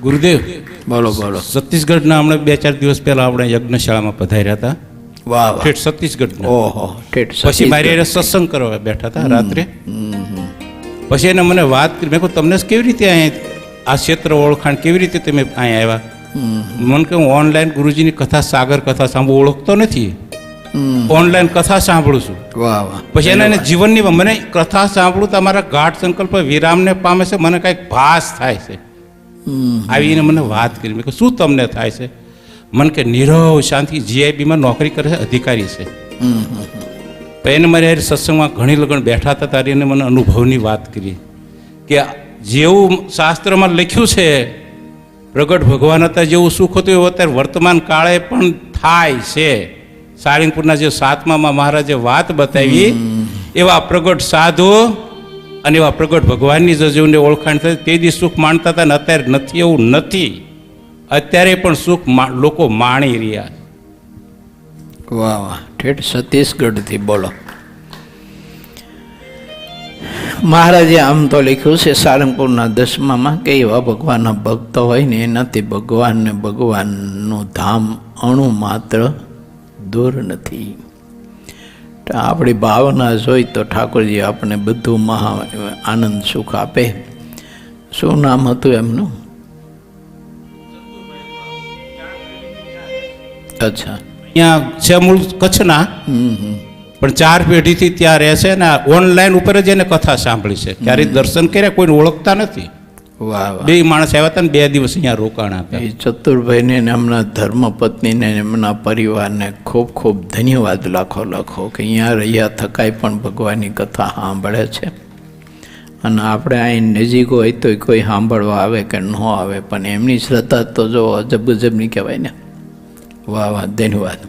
ગુરુદેવ, બોલો બોલો. છત્તીસગઢના હમણાં 2-4 દિવસ પહેલા આપણે યજ્ઞશાળામાં પધાર્યા હતા. વાહ વાહ. ઠેઠ છત્તીસગઢના. ઓહો ઠેઠ પછી મારી હારે સત્સંગ કરવા બેઠા હતા રાત્રે. પછી એને મને વાત કરી, મેં કહ્યું તમને કેવી રીતે અહીંયા આ ક્ષેત્ર ઓળખાણ કેવી રીતે તમે અહીંયા આવ્યા? મને કે હું ઓનલાઈન ગુરુજીની કથા, સાગર કથા સાંભળું, ઓળખતો નથી, ઓનલાઈન કથા સાંભળું છું. વાહ વાહ. પછી એના જીવનની મને કથા સાંભળું તો અમારા ગાઢ સંકલ્પ વિરામને પામે છે, મને કાંઈક ભાસ થાય છે. આવીને મને વાત કરી. મેં કહ્યું શું તમને થાય છે? મને કે નીરવ શાંતિ જીઆઈબીમાં નોકરી કરે છે, અધિકારી છે. તો એને મારે સત્સંગમાં ઘણી લગણ બેઠા હતા ત્યારે એને મને અનુભવની વાત કરી કે જેવું શાસ્ત્રમાં લખ્યું છે પ્રગટ ભગવાન હતા જેવું સુખ હતું એવું અત્યારે વર્તમાન કાળે પણ થાય છે. સાળંગપુરના જે 7મામાં મહારાજે વાત બતાવી એવા પ્રગટ સાધુ અને એવા પ્રગટ ભગવાનની જેને ઓળખાણ થઈ તે દી સુખ માણતા હતા ને અત્યારે નથી એવું નથી. અત્યારે પણ સુખ લોકો માણી રહ્યા. વાહ વાહ. ઠેઠ છત્તીસગઢથી બોલો. મહારાજે આમ તો લખ્યું છે સારંગપુરના 10મામાં કે એવા ભગવાનના ભક્ત હોય ને એનાથી ભગવાનને ભગવાનનું ધામ અણુ માત્ર દૂર નથી. તો આપણી ભાવના જોઈ તો ઠાકોરજી આપણને બધું મહા આનંદ સુખ આપે. શું નામ હતું એમનું? અચ્છા. અહીંયા છે મૂળ કચ્છના, પણ 4 પેઢીથી ત્યાં રહે છે ને ઓનલાઈન ઉપર જ એને કથા સાંભળી છે. ક્યારેય દર્શન કર્યા, કોઈને ઓળખતા નથી. વાહ વાહ. 2 માણસ આવ્યા હતા ને 2 દિવસ અહીંયા રોકાણા હતા. એ ચતુરભાઈને ને એમના ધર્મપત્નીને એમના પરિવારને ખૂબ ખૂબ ધન્યવાદ લાખો લાખો કે અહીંયા રહ્યા થકાય પણ ભગવાનની કથા સાંભળે છે. અને આપણે અહીં નજીક હોય તો કોઈ સાંભળવા આવે કે ન આવે, પણ એમની શ્રદ્ધા તો જો અજબ ગજબની કહેવાય ને. વાહ વાહ, ધન્યવાદ.